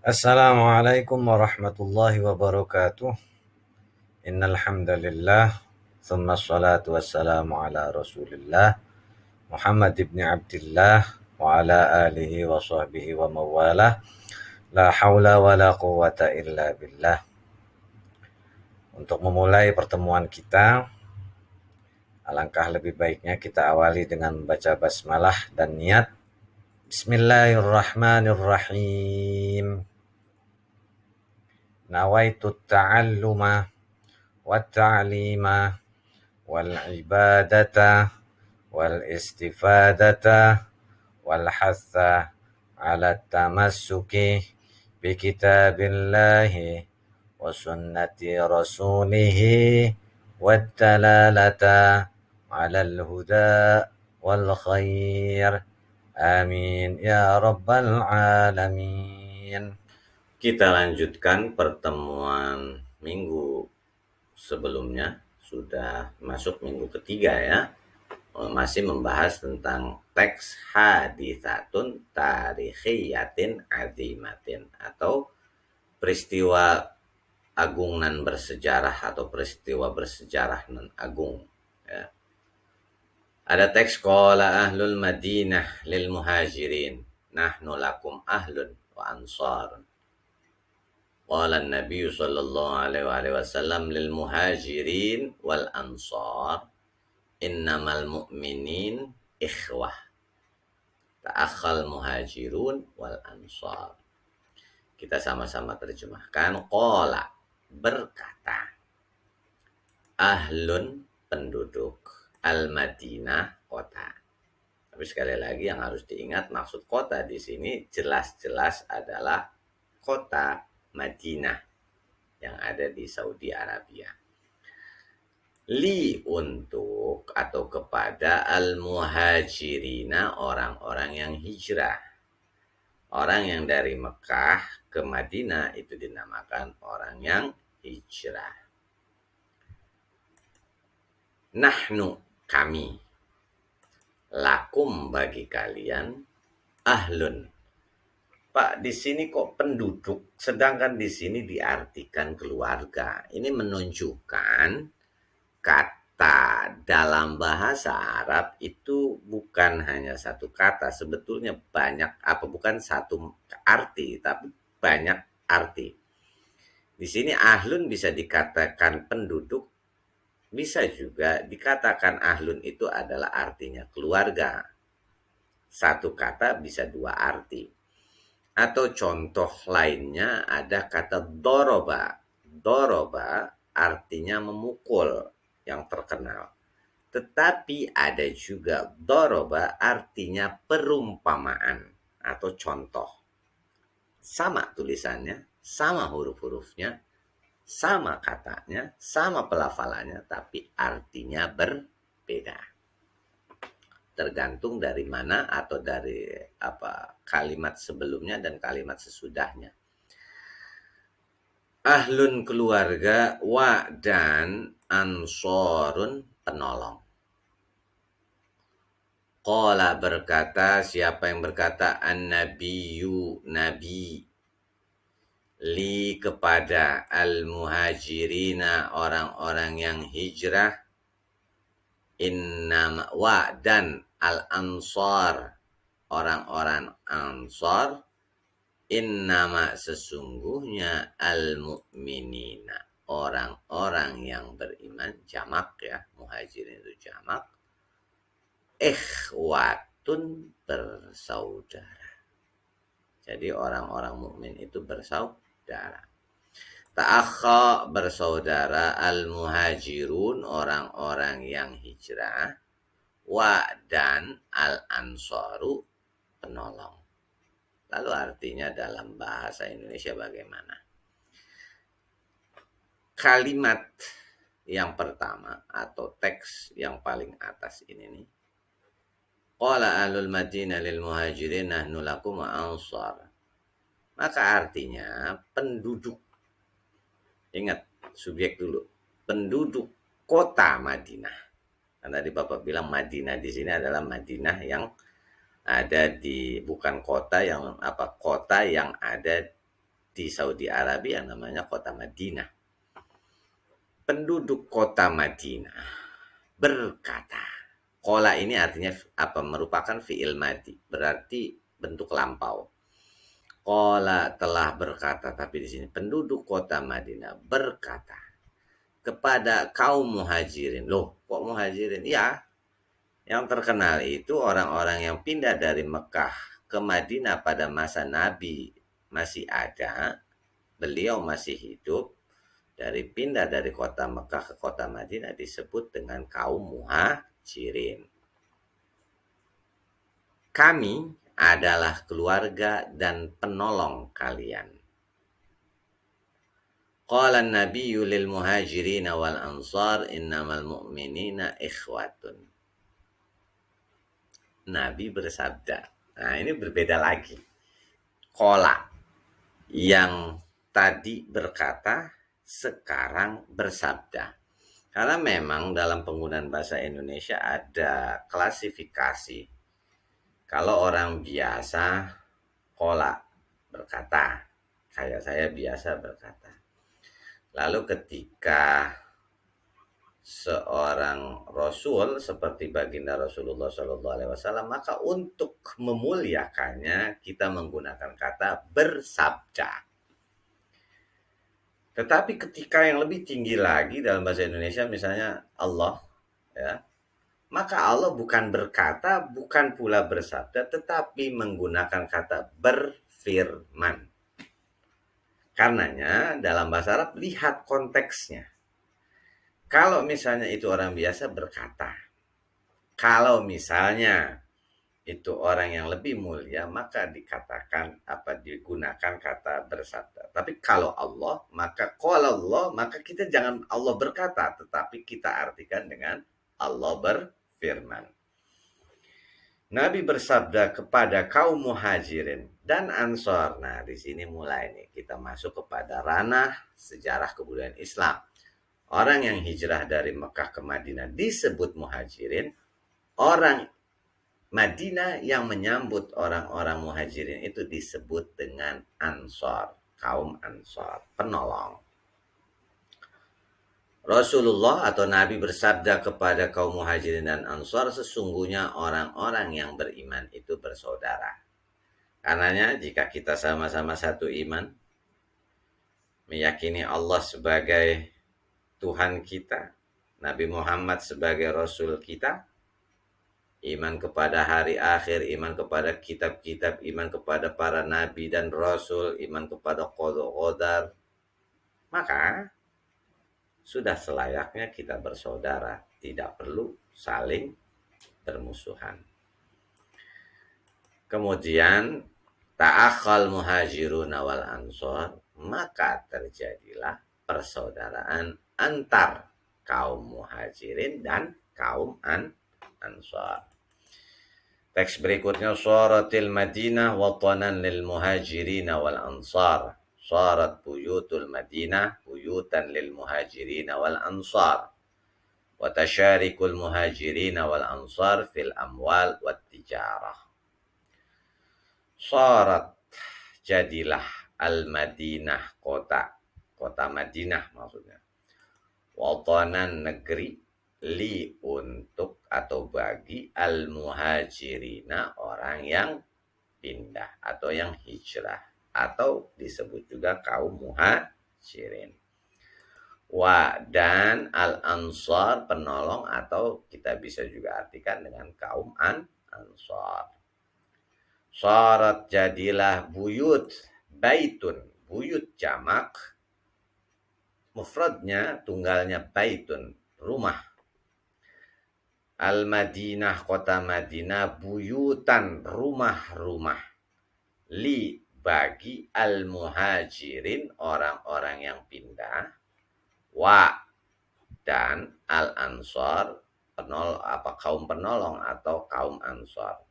Assalamualaikum warahmatullahi wabarakatuh. Innal hamdalillah, tsumma ssalatu wassalamu ala Rasulillah Muhammad ibn Abdillah wa ala alihi wa sahbihi wa mawalah. La haula wa la quwata illa billah. Untuk memulai pertemuan kita, alangkah lebih baiknya kita awali dengan membaca basmalah dan niat. Bismillahirrahmanirrahim. Nawaitu ta'alluma والتعليم والعبادة والاستفادة والحث على التمسك بكتاب الله وسنة رسوله والدلالة على الهدى والخير آمين يا رب العالمين. Kita lanjutkan pertemuan minggu sebelumnya, sudah masuk minggu ketiga ya, masih membahas tentang teks haditsatun tarikhiyatin azimatin, atau peristiwa agung nan bersejarah atau peristiwa bersejarah nan agung ya. Ada teks qala ahlul madinah lil muhajirin nahnu lakum ahlun wa ansar. Qala an-nabiy sallallahu alaihi wasallam lil muhajirin wal ansar innamal mu'minin ikhwah ta'akhal muhajirun wal ansar. Kita sama-sama terjemahkan. Qala, berkata, ahlun, penduduk, al-Madinah, kota. Tapi sekali lagi yang harus diingat, maksud kota di sini jelas-jelas adalah kota Madinah yang ada di Saudi Arabia. Li, untuk atau kepada al-muhajirina, orang-orang yang hijrah. Orang yang dari Mekah ke Madinah itu dinamakan orang yang hijrah. Nahnu, kami. Lakum, bagi kalian. Ahlun. Pak, di sini kok penduduk, sedangkan di sini diartikan keluarga. Ini menunjukkan kata dalam bahasa Arab itu bukan hanya satu kata, sebetulnya banyak bukan satu arti, tapi banyak arti. Di sini ahlun bisa dikatakan penduduk, bisa juga dikatakan ahlun itu adalah artinya keluarga. Satu kata bisa dua arti. Atau contoh lainnya ada kata doroba. Doroba artinya memukul, yang terkenal. Tetapi ada juga doroba artinya perumpamaan atau contoh. Sama tulisannya, sama huruf-hurufnya, sama katanya, sama pelafalannya, tapi artinya berbeda. Tergantung dari mana atau dari kalimat sebelumnya dan kalimat sesudahnya. Ahlun, keluarga, wa, dan ansorun, penolong. Qala, berkata, siapa yang berkata? An-nabiyyu, nabi. Li, kepada al-muhajirina, orang-orang yang hijrah. Innama, wa, dan al-ansar, orang-orang ansar. Innama, sesungguhnya, al-mu'minina, orang-orang yang beriman, jamak ya, muhajirin itu jamak. Ikhwatun, bersaudara. Jadi orang-orang mukmin itu bersaudara. Ta'akha, bersaudara, al-muhajirun, orang-orang yang hijrah, wa, dan al-ansaru, penolong. Lalu artinya dalam bahasa Indonesia bagaimana? Kalimat yang pertama atau teks yang paling atas ini nih. Qala ahlul Madinah lil muhajirin nahnu lakum ansar. Maka artinya penduduk, ingat subjek dulu, penduduk kota Madinah. Karena tadi Bapak bilang Madinah di sini adalah Madinah yang ada di, bukan kota yang kota yang ada di Saudi Arabia yang namanya kota Madinah. Penduduk kota Madinah berkata, qala ini artinya apa? Merupakan fi'il madi, berarti bentuk lampau. Qala telah berkata, tapi di sini penduduk kota Madinah berkata kepada kaum muhajirin. Loh, kok muhajirin? Ya, yang terkenal itu orang-orang yang pindah dari Mekah ke Madinah pada masa Nabi masih ada, beliau masih hidup, dari pindah dari kota Mekah ke kota Madinah disebut dengan kaum muhajirin. Kami adalah keluarga dan penolong kalian. Qala an-nabiyyu lil muhajirin wal ansar innamal mu'minina ikhwatun. Nabi bersabda. Nah, ini berbeda lagi. Qala yang tadi berkata, sekarang bersabda. Karena memang dalam penggunaan bahasa Indonesia ada klasifikasi. Kalau orang biasa, qala berkata. Kayak saya biasa berkata. Lalu ketika seorang rasul seperti baginda Rasulullah SAW, maka untuk memuliakannya kita menggunakan kata bersabda. Tetapi ketika yang lebih tinggi lagi dalam bahasa Indonesia, misalnya Allah, ya, maka Allah bukan berkata, bukan pula bersabda, tetapi menggunakan kata berfirman. Karenanya dalam bahasa Arab lihat konteksnya. Kalau misalnya itu orang biasa berkata, kalau misalnya itu orang yang lebih mulia, maka dikatakan digunakan kata bersabda. Tapi kalau Allah, maka qala Allah, maka kita jangan Allah berkata, tetapi kita artikan dengan Allah berfirman. Nabi bersabda kepada kaum muhajirin dan ansor. Nah, di sini mulai nih kita masuk kepada ranah sejarah kebudayaan Islam. Orang yang hijrah dari Mekah ke Madinah disebut muhajirin. Orang Madinah yang menyambut orang-orang muhajirin itu disebut dengan ansor, kaum ansor, penolong. Rasulullah atau Nabi bersabda kepada kaum muhajirin dan ansor, sesungguhnya orang-orang yang beriman itu bersaudara. Karenanya jika kita sama-sama satu iman, meyakini Allah sebagai Tuhan kita, Nabi Muhammad sebagai Rasul kita, iman kepada hari akhir, iman kepada kitab-kitab, iman kepada para nabi dan rasul, iman kepada qada qadar, maka sudah selayaknya kita bersaudara, tidak perlu saling bermusuhan. Kemudian ta'akhal muhajirun wal ansor, maka terjadilah persaudaraan antar kaum muhajirin dan kaum ansor. Teks berikutnya, suratil Madinah watanan lil muhajirin wal ansar. Sarat buyutul Madinah buyutan lil muhajirin wal ansar. Wa tasharikul muhajirin wal ansar fil amwal wat tijarah. Sarat, jadilah al-Madinah, kota Madinah maksudnya. Watanan, negeri, li, untuk atau bagi al-muhajirina, orang yang pindah atau yang hijrah, atau disebut juga kaum muhajirin. Wa, dan al-ansar, penolong, atau kita bisa juga artikan dengan kaum ansar. Sarat, jadilah, buyut, baitun, buyut jamak, mufradnya, tunggalnya baitun, rumah. Al-Madinah, kota Madinah, buyutan, rumah-rumah. Li, bagi al-muhajirin, orang-orang yang pindah. Wa, dan al-ansar, kaum penolong atau kaum ansar.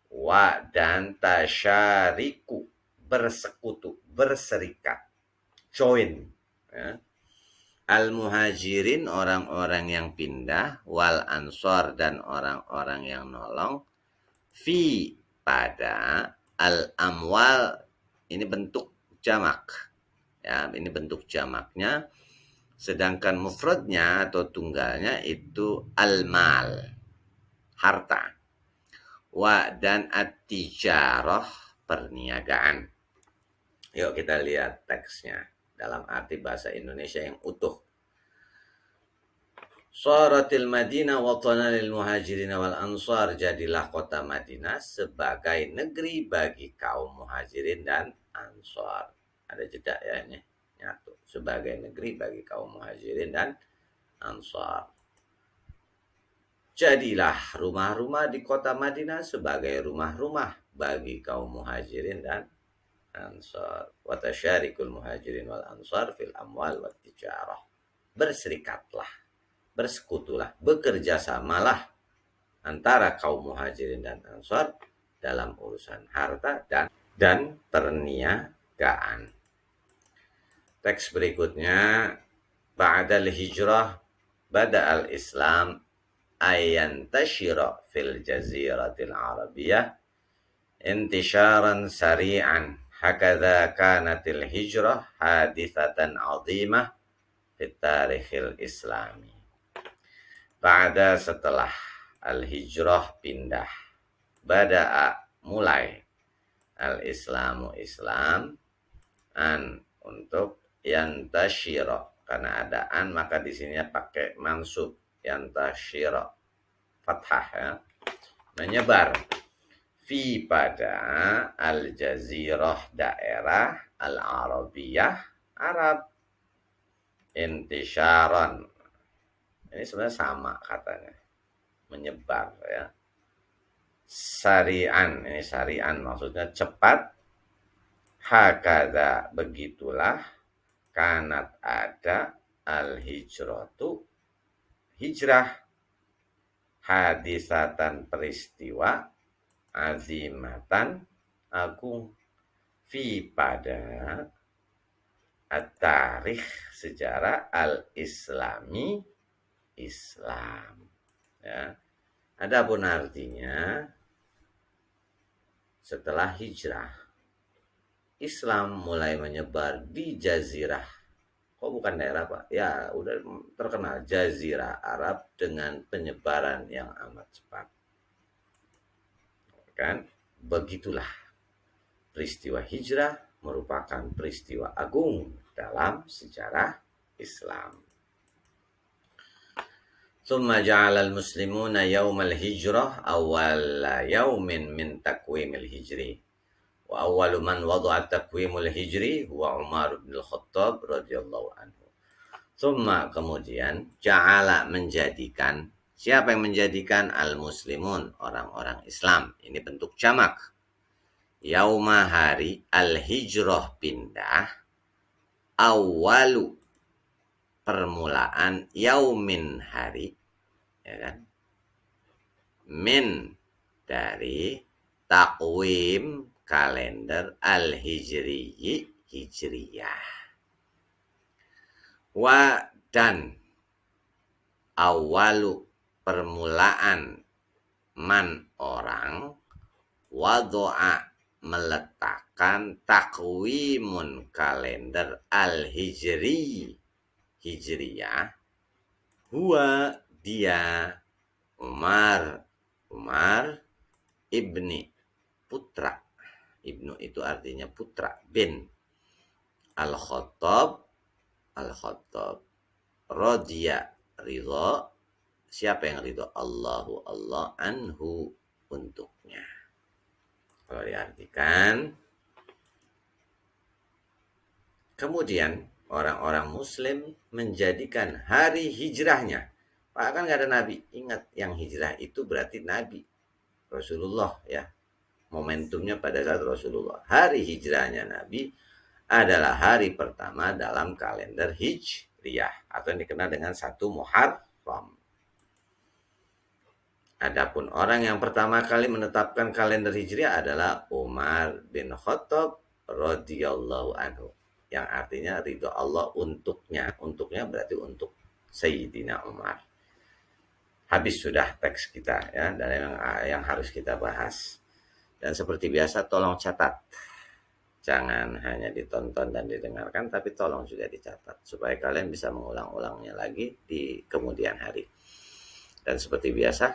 Wa, dan tasyariku, bersekutu, berserikat, join, ya. Al-muhajirin, orang-orang yang pindah, wal ansor, dan orang-orang yang nolong, fi, pada al-amwal, ini bentuk jamak. Ya, ini bentuk jamaknya. Sedangkan mufradnya atau tunggalnya itu al-mal, harta. Dan at-tijarah, perniagaan. Yuk kita lihat teksnya dalam arti bahasa Indonesia yang utuh. Sharatil Madinah watana lil muhajirin wal ansar, jadilah kota Madinah sebagai negeri bagi kaum muhajirin dan ansar. Ada jeda ya ini, nyatu. Sebagai negeri bagi kaum muhajirin dan ansar. Jadilah rumah-rumah di kota Madinah sebagai rumah-rumah bagi kaum muhajirin dan ansar. Wa tasyarikul muhajirin wal ansar fil amwal wat tijarah. Berserikatlah, bersekutulah, bekerjasamalah antara kaum muhajirin dan ansar dalam urusan harta dan perniagaan. Teks berikutnya, ba'dal hijrah bada al-islam ayantashira fil jaziratil arabiyah intisharan sari'an, hakadha kanatil hijrah hadithatan azimah fit tarikhil islami. Ba'da, setelah, al-hijrah pindah, bada'a mulai, al-islamu Islam, untuk yantashira, karena ada an maka di sini pakai mansub, yantashira fathah ya, menyebar, fi pada al-jazirah daerah al-arabiyah Arab, intisharan. Ini sebenarnya sama katanya, menyebar ya. Sari'an, ini sari'an maksudnya cepat. Hakada, begitulah. Kanat, ada. Al-hijratu, hijrah. Hadisatan, peristiwa. Azimatan, agung. Fi pada at-tarikh, sejarah, al-islami, Islam. Ya. Adapun artinya, setelah hijrah, Islam mulai menyebar di jazirah. Kok bukan daerah, Pak? Ya, udah terkenal jazirah Arab dengan penyebaran yang amat cepat. Kan? Begitulah. Peristiwa hijrah merupakan peristiwa agung dalam sejarah Islam. ثم جعل المسلمون يوم الهجرة أول يوم من تقويم الهجري وأول من وضع التقويم الهجري هو عمر بن الخطاب رضي الله عنه. ثم, kemudian, ja'ala, menjadikan. Siapa yang menjadikan? Al-muslimun, orang-orang Islam. Ini bentuk jamak. Yauma, hari, al-hijrah, pindah. Awalu, permulaan, yaumin, hari, ya kan, min, dari, takwim, kalender, al-hijriyi, hijriyah. Wa, dan, awalu, permulaan, man, orang, wado'a, meletakkan, takwimun, kalender, al-hijri, hijriyah, huwa, dia, Umar ibni, putra. Ibnu itu artinya putra, bin. Al-Khattab, Rodiya, ridho. Siapa yang ridho? Allahu, Allah, anhu, untuknya. Kalau diartikan, kemudian orang-orang muslim menjadikan hari hijrahnya. Pak, kan nggak ada nabi. Ingat, yang hijrah itu berarti nabi, Rasulullah ya. Momentumnya pada saat Rasulullah. Hari hijrahnya nabi adalah hari pertama dalam kalender hijriyah, atau yang dikenal dengan 1 Muharram. Adapun orang yang pertama kali menetapkan kalender hijriyah adalah Umar bin Khattab radhiyallahu anhu, yang artinya ridho Allah untuknya. Untuknya berarti untuk Sayyidina Umar. Habis sudah teks kita ya, dan yang harus kita bahas. Dan seperti biasa tolong catat Jangan hanya ditonton dan didengarkan, tapi tolong juga dicatat supaya kalian bisa mengulang-ulangnya lagi di kemudian hari. Dan seperti biasa,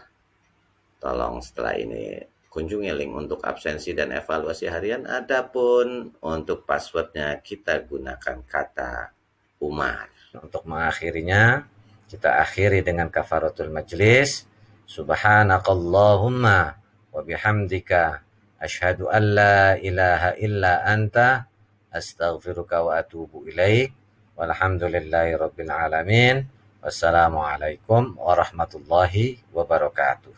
tolong setelah ini kunjungi link untuk absensi dan evaluasi harian. Adapun untuk passwordnya kita gunakan kata Umar. Untuk mengakhirinya, kita akhiri dengan kafaratul majlis. Subhanakallahumma wa bihamdika asyhadu an la ilaha illa anta astaghfiruka wa atubu ilaik. Walhamdulillahi rabbil alamin. Wassalamualaikum warahmatullahi wabarakatuh.